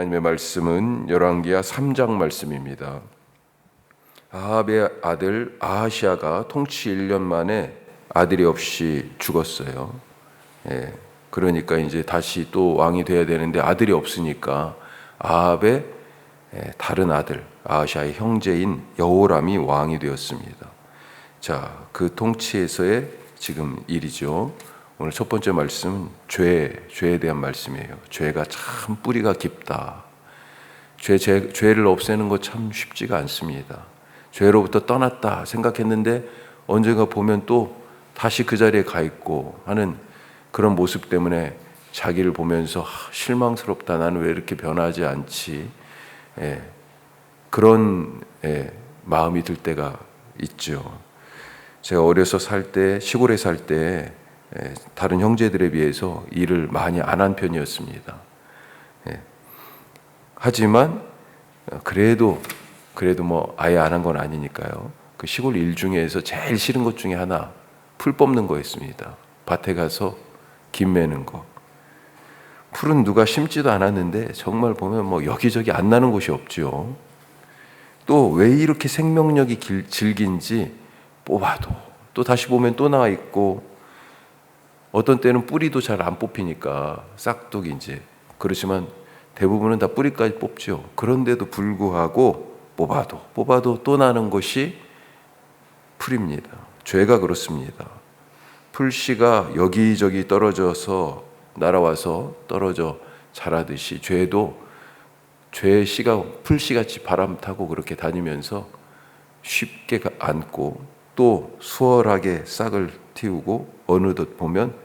하나님의 말씀은 열왕기하 3장 말씀입니다. 아합의 아들 아하시아가 통치 1년 만에 아들이 없이 죽었어요. 그러니까 이제 다시 또 왕이 돼야 되는데 아들이 없으니까 아합의 다른 아들 아하시아의 형제인 여호람이 왕이 되었습니다. 자, 그 통치에서의 지금 일이죠. 오늘 첫 번째 말씀은 죄에 대한 말씀이에요. 죄가 참 뿌리가 깊다. 죄를 없애는 거 참 쉽지가 않습니다. 죄로부터 떠났다 생각했는데 언젠가 보면 또 다시 그 자리에 가 있고 하는 그런 모습 때문에 자기를 보면서 실망스럽다. 나는 왜 이렇게 변하지 않지? 그런 마음이 들 때가 있죠. 제가 어려서 살 때, 시골에 살 때 다른 형제들에 비해서 일을 많이 안 한 편이었습니다. 하지만 그래도 뭐 아예 안 한 건 아니니까요. 그 시골 일 중에서 제일 싫은 것 중에 하나 풀 뽑는 거였습니다. 밭에 가서 김 매는 거. 풀은 누가 심지도 않았는데 정말 보면 뭐 여기저기 안 나는 곳이 없죠. 또 왜 이렇게 생명력이 질긴지 뽑아도 또 다시 보면 또 나와 있고, 어떤 때는 뿌리도 잘 안 뽑히니까 싹둑이 이제, 그렇지만 대부분은 다 뿌리까지 뽑죠. 그런데도 불구하고 뽑아도 또 나는 것이 풀입니다. 죄가 그렇습니다. 풀씨가 여기저기 떨어져서 날아와서 떨어져 자라듯이 죄도 죄의 씨가 풀씨같이 바람 타고 그렇게 다니면서 쉽게 앉고 또 수월하게 싹을 틔우고 어느덧 보면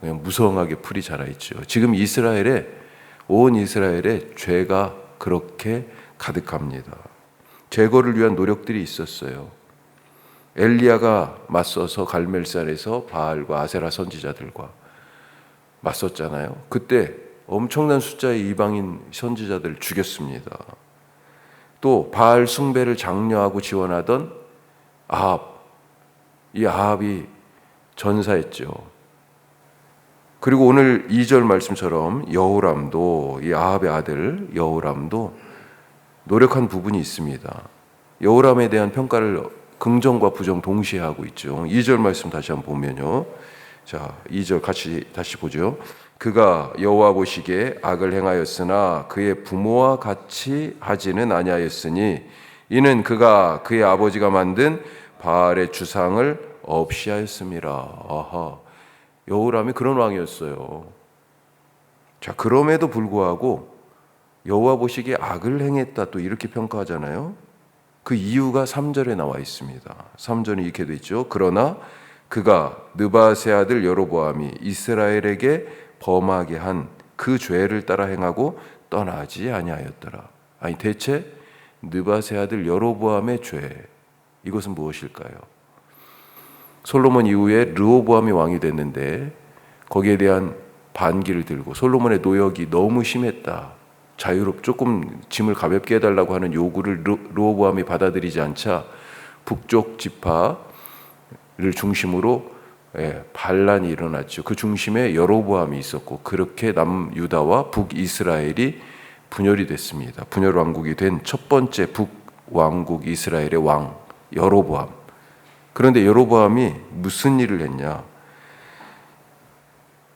그냥 무성하게 풀이 자라있죠. 지금 온 이스라엘에 죄가 그렇게 가득합니다. 제거를 위한 노력들이 있었어요. 엘리야가 맞서서 갈멜산에서 바알과 아세라 선지자들과 맞섰잖아요. 그때 엄청난 숫자의 이방인 선지자들을 죽였습니다. 또 바알 숭배를 장려하고 지원하던 이 아합이 전사했죠. 그리고 오늘 2절 말씀처럼 여호람도, 이 아합의 아들 여호람도 노력한 부분이 있습니다. 여호람에 대한 평가를 긍정과 부정 동시에 하고 있죠. 2절 말씀 다시 한번 보면요. 자, 2절 같이 다시 보죠. 그가 여호와 보시기에 악을 행하였으나 그의 부모와 같이 하지는 아니하였으니 이는 그가 그의 아버지가 만든 바알의 주상을 없이 하였음이라. 아하. 여호람이 그런 왕이었어요. 자, 그럼에도 불구하고 여호와 보시기에 악을 행했다 또 이렇게 평가하잖아요. 그 이유가 3절에 나와 있습니다. 3절은 이렇게 돼 있죠. 그러나 그가 느밧의 아들 여로보암이 이스라엘에게 범하게 한 그 죄를 따라 행하고 떠나지 아니하였더라. 아니, 대체 느밧의 아들 여로보암의 죄, 이것은 무엇일까요? 솔로몬 이후에 르호보암이 왕이 됐는데 거기에 대한 반기를 들고 솔로몬의 노역이 너무 심했다, 조금 짐을 가볍게 해달라고 하는 요구를 르호보암이 받아들이지 않자 북쪽 지파를 중심으로 반란이 일어났죠. 그 중심에 여로보암이 있었고 그렇게 남유다와 북이스라엘이 분열이 됐습니다. 분열 왕국이 된 첫 번째 북왕국 이스라엘의 왕 여로보암. 그런데 여로보암이 무슨 일을 했냐?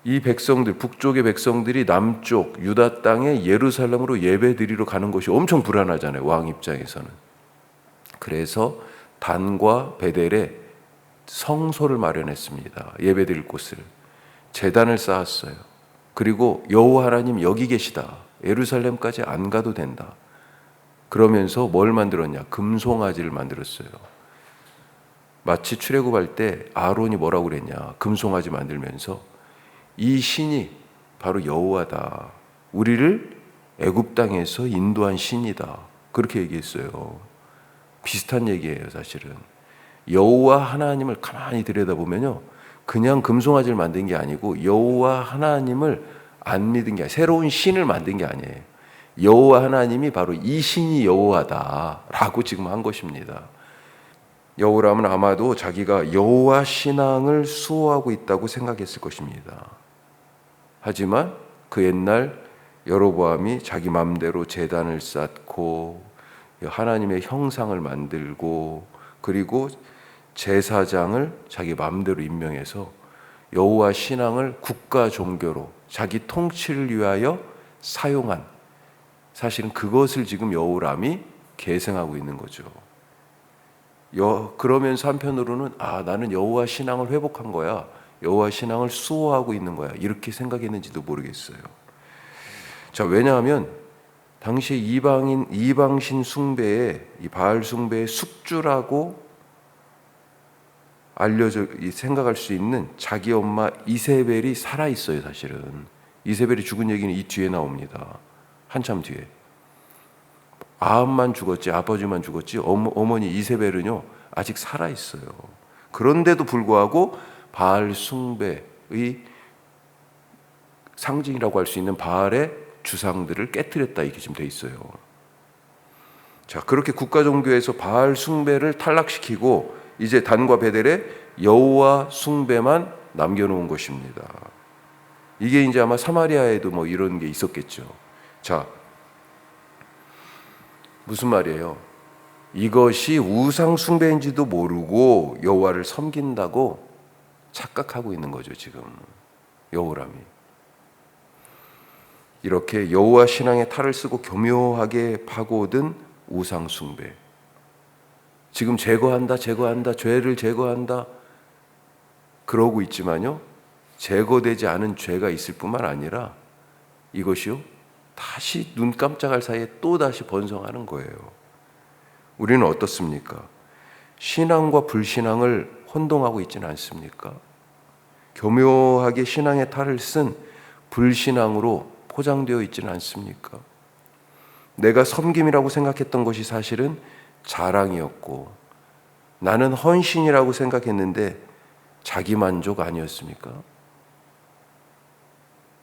이 백성들, 북쪽의 백성들이 남쪽 유다 땅에 예루살렘으로 예배드리러 가는 것이 엄청 불안하잖아요, 왕 입장에서는. 그래서 단과 베델에 성소를 마련했습니다. 예배드릴 곳을. 제단을 쌓았어요. 그리고 여호와 하나님 여기 계시다, 예루살렘까지 안 가도 된다. 그러면서 뭘 만들었냐? 금송아지를 만들었어요. 마치 출애굽할 때 아론이 뭐라고 그랬냐? 금송아지 만들면서 이 신이 바로 여호와다, 우리를 애굽 땅에서 인도한 신이다, 그렇게 얘기했어요. 비슷한 얘기예요. 사실은 여호와 하나님을 가만히 들여다보면요, 그냥 금송아지를 만든 게 아니고 여호와 하나님을 안 믿은 게 아니에요. 새로운 신을 만든 게 아니에요. 여호와 하나님이 바로 이 신이 여호와다라고 지금 한 것입니다. 여호람은 아마도 자기가 여호와 신앙을 수호하고 있다고 생각했을 것입니다. 하지만 그 옛날 여로보암이 자기 맘대로 제단을 쌓고 하나님의 형상을 만들고 그리고 제사장을 자기 맘대로 임명해서 여호와 신앙을 국가 종교로 자기 통치를 위하여 사용한, 사실은 그것을 지금 여호람이 계승하고 있는 거죠. 그러면서 한편으로는 나는 여호와 신앙을 회복한 거야, 여호와 신앙을 수호하고 있는 거야, 이렇게 생각했는지도 모르겠어요. 자, 왜냐하면 당시 이방신 숭배의, 이 바알 숭배의 숙주라고 생각할 수 있는 자기 엄마 이세벨이 살아 있어요. 사실은 이세벨이 죽은 얘기는 이 뒤에 나옵니다. 한참 뒤에. 아합만 죽었지, 아버지만 죽었지, 어머니 이세벨은요 아직 살아 있어요. 그런데도 불구하고 바알 숭배의 상징이라고 할 수 있는 바알의 주상들을 깨뜨렸다, 이게 지금 돼 있어요. 자, 그렇게 국가 종교에서 바알 숭배를 탈락시키고 이제 단과 베델에 여호와 숭배만 남겨놓은 것입니다. 이게 이제 아마 사마리아에도 뭐 이런 게 있었겠죠. 자, 무슨 말이에요? 이것이 우상 숭배인지도 모르고 여호와를 섬긴다고 착각하고 있는 거죠, 지금 여호람이. 이렇게 여호와 신앙의 탈을 쓰고 교묘하게 파고든 우상 숭배. 지금 제거한다, 죄를 제거한다 그러고 있지만요, 제거되지 않은 죄가 있을 뿐만 아니라 이것이요 다시 눈 깜짝할 사이에 또 다시 번성하는 거예요. 우리는 어떻습니까? 신앙과 불신앙을 혼동하고 있지는 않습니까? 교묘하게 신앙의 탈을 쓴 불신앙으로 포장되어 있지는 않습니까? 내가 섬김이라고 생각했던 것이 사실은 자랑이었고, 나는 헌신이라고 생각했는데 자기 만족 아니었습니까?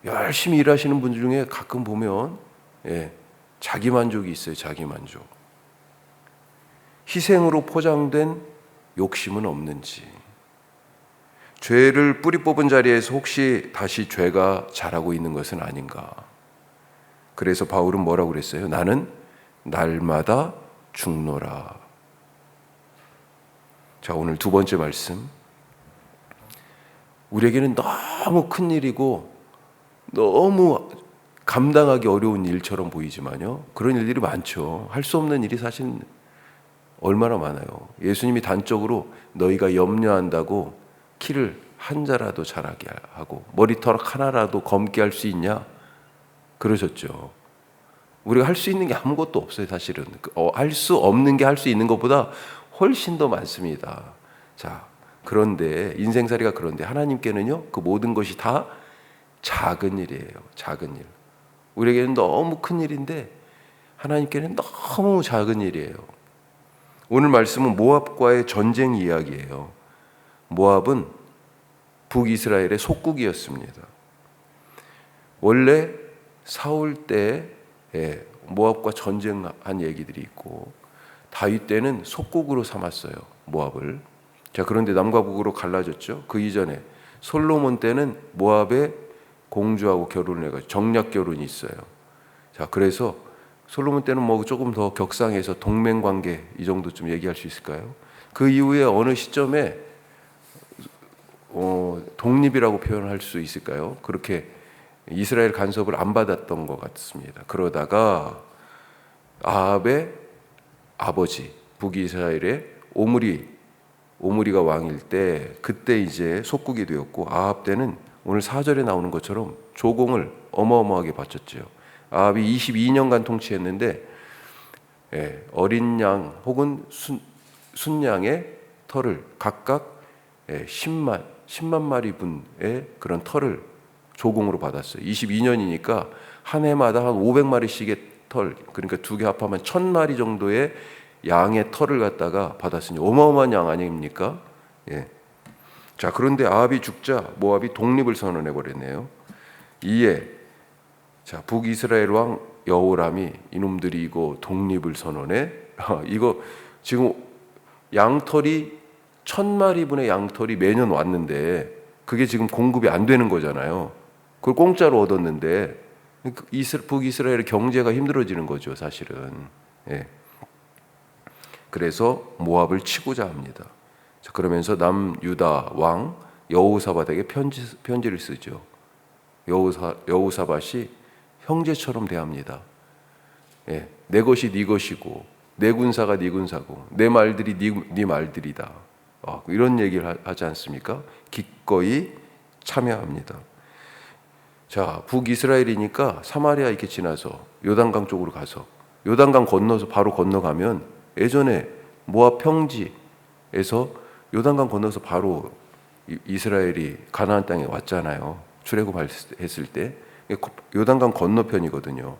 열심히 일하시는 분들 중에 가끔 보면 자기 만족이 있어요. 자기 만족. 희생으로 포장된 욕심은 없는지, 죄를 뿌리 뽑은 자리에서 혹시 다시 죄가 자라고 있는 것은 아닌가. 그래서 바울은 뭐라고 그랬어요? 나는 날마다 죽노라. 자, 오늘 두 번째 말씀. 우리에게는 너무 큰 일이고 너무 감당하기 어려운 일처럼 보이지만요, 그런 일들이 많죠. 할 수 없는 일이 사실 얼마나 많아요. 예수님이 단적으로 너희가 염려한다고 키를 한 자라도 자라게 하고 머리털 하나라도 검게 할 수 있냐? 그러셨죠. 우리가 할 수 있는 게 아무것도 없어요. 사실은 할 수 없는 게 할 수 있는 것보다 훨씬 더 많습니다. 자, 그런데 인생살이가 그런데 하나님께는요 그 모든 것이 다 작은 일이에요. 작은 일. 우리에게는 너무 큰 일인데 하나님께는 너무 작은 일이에요. 오늘 말씀은 모압과의 전쟁 이야기예요. 모압은 북이스라엘의 속국이었습니다. 원래 사울 때 모압과 전쟁한 얘기들이 있고, 다윗 때는 속국으로 삼았어요, 모압을. 자, 그런데 남과 북으로 갈라졌죠. 그 이전에 솔로몬 때는 모압의 공주하고 결혼을 해가지고 정략 결혼이 있어요. 자, 그래서 솔로몬 때는 뭐 조금 더 격상해서 동맹 관계 이 정도쯤 얘기할 수 있을까요? 그 이후에 어느 시점에 독립이라고 표현할 수 있을까요? 그렇게 이스라엘 간섭을 안 받았던 것 같습니다. 그러다가 아합의 아버지 북이스라엘의 오므리가 왕일 때, 그때 이제 속국이 되었고, 아합 때는 오늘 4절에 나오는 것처럼 조공을 어마어마하게 바쳤죠. 아합이 22년간 통치했는데 어린 양 혹은 순양의 털을 각각 10만 마리 분의 그런 털을 조공으로 받았어요. 22년이니까 한 해마다 한 500마리씩의 털, 그러니까 두 개 합하면 1000마리 정도의 양의 털을 갖다가 받았으니 어마어마한 양 아닙니까? 자, 그런데 아합이 죽자 모압이 독립을 선언해 버렸네요. 이에 자, 북이스라엘 왕 여호람이 이놈들이 이거 독립을 선언해? 이거 지금 양털이 1000마리분의 양털이 매년 왔는데 그게 지금 공급이 안 되는 거잖아요. 그걸 공짜로 얻었는데 북이스라엘의 경제가 힘들어지는 거죠, 사실은. 예. 그래서 모압을 치고자 합니다. 자, 그러면서 남유다 왕 여호사밧에게 편지를 쓰죠. 여호사밧이 형제처럼 대합니다. 예, 내 것이 네 것이고 내 군사가 네 군사고 내 말들이 네 말들이다. 이런 얘기를 하지 않습니까? 기꺼이 참여합니다. 자, 북이스라엘이니까 사마리아 이렇게 지나서 요단강 쪽으로 가서 요단강 건너서 바로 건너가면 예전에 모압 평지에서 요단강 건너서 바로 이스라엘이 가나안 땅에 왔잖아요. 출애굽했을 때 요단강 건너편이거든요.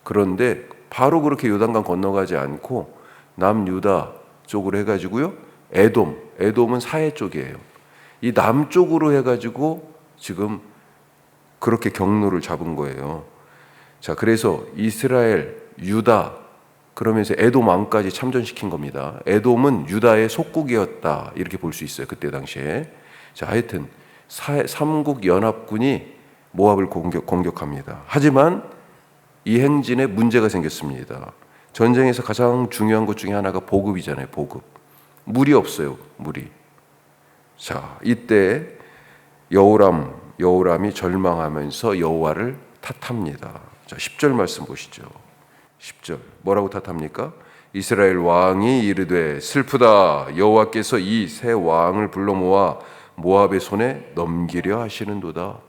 그런데 바로 그렇게 요단강 건너가지 않고 남유다 쪽으로 해가지고요. 에돔은 사해 쪽이에요. 이 남쪽으로 해가지고 지금 그렇게 경로를 잡은 거예요. 자, 그래서 이스라엘, 유다 그러면서 에돔 왕까지 참전시킨 겁니다. 에돔은 유다의 속국이었다 이렇게 볼 수 있어요. 그때 당시에. 자, 하여튼 삼국 연합군이 모압을 공격합니다. 하지만 이 행진에 문제가 생겼습니다. 전쟁에서 가장 중요한 것 중에 하나가 보급이잖아요. 보급. 물이 없어요. 물이. 자, 이때 여호람이 절망하면서 여호와를 탓합니다. 자, 10절 말씀 보시죠. 10절 뭐라고 탓합니까? 이스라엘 왕이 이르되 슬프다. 여호와께서 이 새 왕을 불러 모아 모압의 손에 넘기려 하시는도다.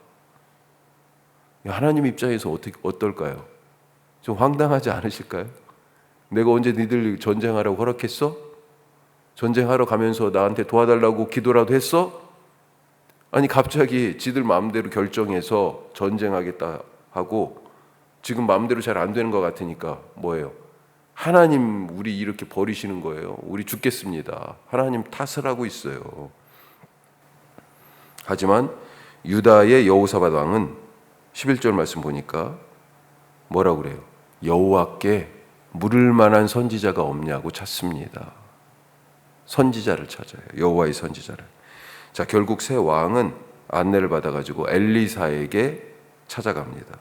하나님 입장에서 어떨까요? 좀 황당하지 않으실까요? 내가 언제 니들 전쟁하라고 허락했어? 전쟁하러 가면서 나한테 도와달라고 기도라도 했어? 아니 갑자기 지들 마음대로 결정해서 전쟁하겠다 하고 지금 마음대로 잘 안 되는 것 같으니까 뭐예요? 하나님 우리 이렇게 버리시는 거예요. 우리 죽겠습니다. 하나님 탓을 하고 있어요. 하지만 유다의 여호사밧 왕은 11절 말씀 보니까 뭐라고 그래요? 여호와께 물을 만한 선지자가 없냐고 찾습니다. 선지자를 찾아요. 여호와의 선지자를. 자, 결국 새 왕은 안내를 받아가지고 엘리사에게 찾아갑니다.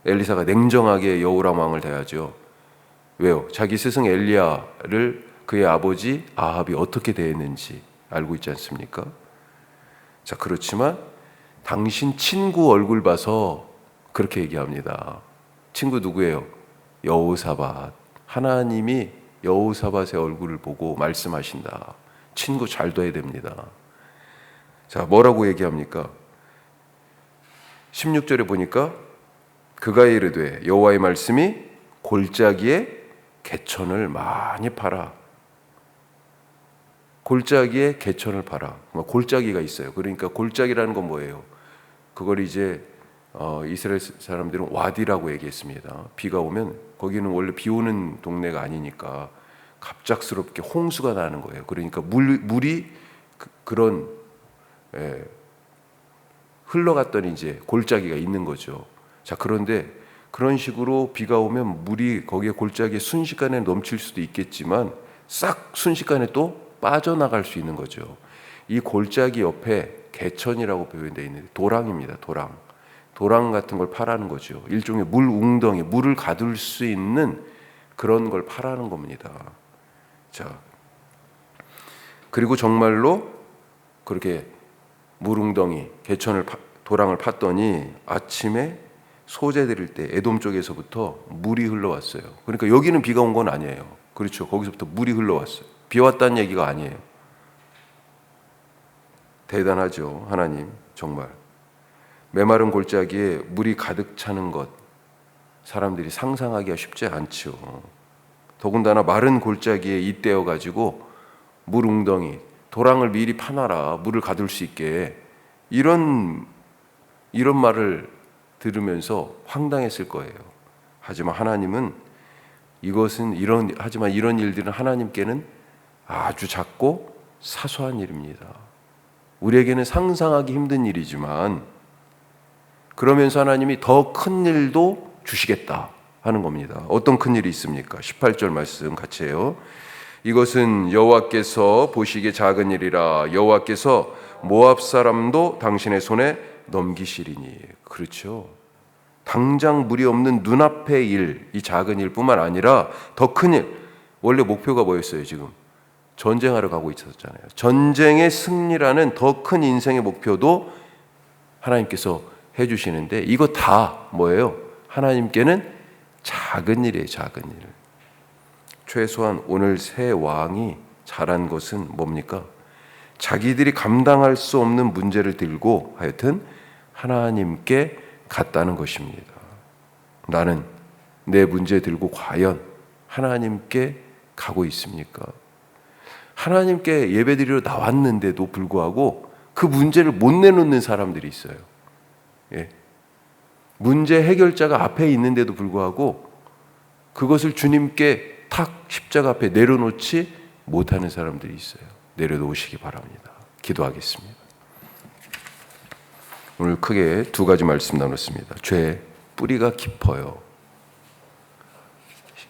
엘리사가 냉정하게 여호람 왕을 대하죠. 왜요? 자기 스승 엘리야를 그의 아버지 아합이 어떻게 대했는지 알고 있지 않습니까? 자, 그렇지만 당신 친구 얼굴 봐서 그렇게 얘기합니다. 친구 누구예요? 여호사밧. 하나님이 여호사밧의 얼굴을 보고 말씀하신다. 친구 잘 둬야 됩니다. 자, 뭐라고 얘기합니까? 16절에 보니까 그가 이르되 여호와의 말씀이 골짜기에 개천을 많이 팔아. 골짜기에 개천을 팔아. 골짜기가 있어요. 그러니까 골짜기라는 건 뭐예요? 그걸 이제 이스라엘 사람들은 와디라고 얘기했습니다. 비가 오면 거기는 원래 비 오는 동네가 아니니까 갑작스럽게 홍수가 나는 거예요. 그러니까 물이 그런 흘러갔더니 이제 골짜기가 있는 거죠. 자, 그런데 그런 식으로 비가 오면 물이 거기에 골짜기에 순식간에 넘칠 수도 있겠지만 싹 순식간에 또 빠져나갈 수 있는 거죠. 이 골짜기 옆에 개천이라고 표현되어 있는데 도랑입니다. 도랑 같은 걸 파라는 거죠. 일종의 물 웅덩이, 물을 가둘 수 있는 그런 걸 파라는 겁니다. 자, 그리고 정말로 그렇게 물 웅덩이, 도랑을 팠더니 아침에 소재 드릴 때 에돔 쪽에서부터 물이 흘러왔어요. 그러니까 여기는 비가 온 건 아니에요. 그렇죠. 거기서부터 물이 흘러왔어요. 비 왔다는 얘기가 아니에요. 대단하죠. 하나님 정말. 메마른 골짜기에 물이 가득 차는 것 사람들이 상상하기가 쉽지 않죠. 더군다나 마른 골짜기에 잇대어 가지고 물 웅덩이, 도랑을 미리 파놔라. 물을 가둘 수 있게. 이런 말을 들으면서 황당했을 거예요. 하지만 하나님은 하지만 이런 일들은 하나님께는 아주 작고 사소한 일입니다. 우리에게는 상상하기 힘든 일이지만 그러면서 하나님이 더 큰 일도 주시겠다 하는 겁니다. 어떤 큰 일이 있습니까? 18절 말씀 같이 해요. 이것은 여호와께서 보시기에 작은 일이라 여호와께서 모압 사람도 당신의 손에 넘기시리니. 그렇죠. 당장 무리 없는 눈앞의 일, 이 작은 일뿐만 아니라 더 큰 일. 원래 목표가 뭐였어요? 지금 전쟁하러 가고 있었잖아요. 전쟁의 승리라는 더 큰 인생의 목표도 하나님께서 해주시는데, 이거 다 뭐예요? 하나님께는 작은 일이에요. 작은 일. 최소한 오늘 새 왕이 잘한 것은 뭡니까? 자기들이 감당할 수 없는 문제를 들고 하여튼 하나님께 갔다는 것입니다. 나는 내 문제 들고 과연 하나님께 가고 있습니까? 하나님께 예배드리러 나왔는데도 불구하고 그 문제를 못 내놓는 사람들이 있어요. 예. 문제 해결자가 앞에 있는데도 불구하고 그것을 주님께 탁 십자가 앞에 내려놓지 못하는 사람들이 있어요. 내려놓으시기 바랍니다. 기도하겠습니다. 오늘 크게 두 가지 말씀 나눴습니다. 죄의 뿌리가 깊어요.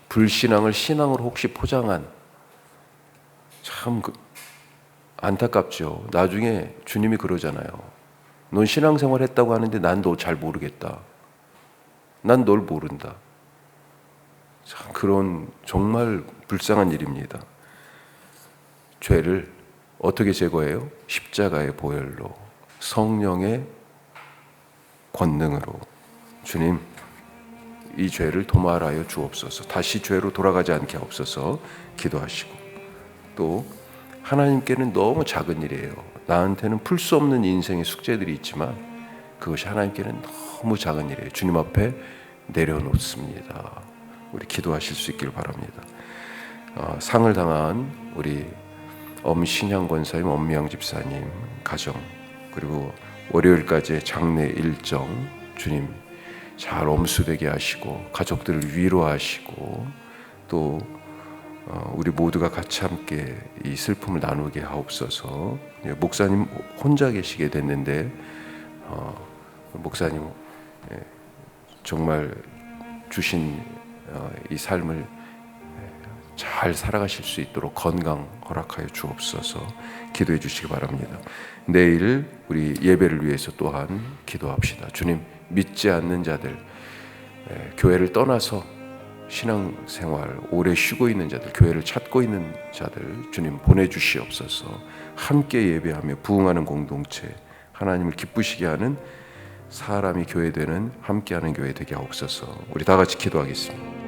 불신앙을 신앙으로 혹시 포장한, 참 안타깝죠. 나중에 주님이 그러잖아요. 넌 신앙생활 했다고 하는데 난 너 잘 모르겠다. 난 널 모른다. 참 그런 정말 불쌍한 일입니다. 죄를 어떻게 제거해요? 십자가의 보혈로, 성령의 권능으로. 주님, 이 죄를 도말하여 주옵소서. 다시 죄로 돌아가지 않게 하옵소서. 기도하시고, 또 하나님께는 너무 작은 일이에요. 나한테는 풀 수 없는 인생의 숙제들이 있지만 그것이 하나님께는 너무 작은 일이에요. 주님 앞에 내려놓습니다. 우리 기도하실 수 있길 바랍니다. 상을 당한 우리 엄신양 권사님, 엄미양 집사님 가정, 그리고 월요일까지의 장례 일정, 주님 잘 엄수되게 하시고 가족들을 위로하시고, 또 우리 모두가 같이 함께 이 슬픔을 나누게 하옵소서. 목사님 혼자 계시게 됐는데 목사님 정말 주신 이 삶을 잘 살아가실 수 있도록 건강 허락하여 주옵소서. 기도해 주시기 바랍니다. 내일 우리 예배를 위해서 또한 기도합시다. 주님, 믿지 않는 자들, 교회를 떠나서 신앙생활 오래 쉬고 있는 자들, 교회를 찾고 있는 자들 주님 보내주시옵소서. 함께 예배하며 부흥하는 공동체, 하나님을 기쁘시게 하는 사람이 교회 되는 함께하는 교회 되게 하옵소서. 우리 다 같이 기도하겠습니다.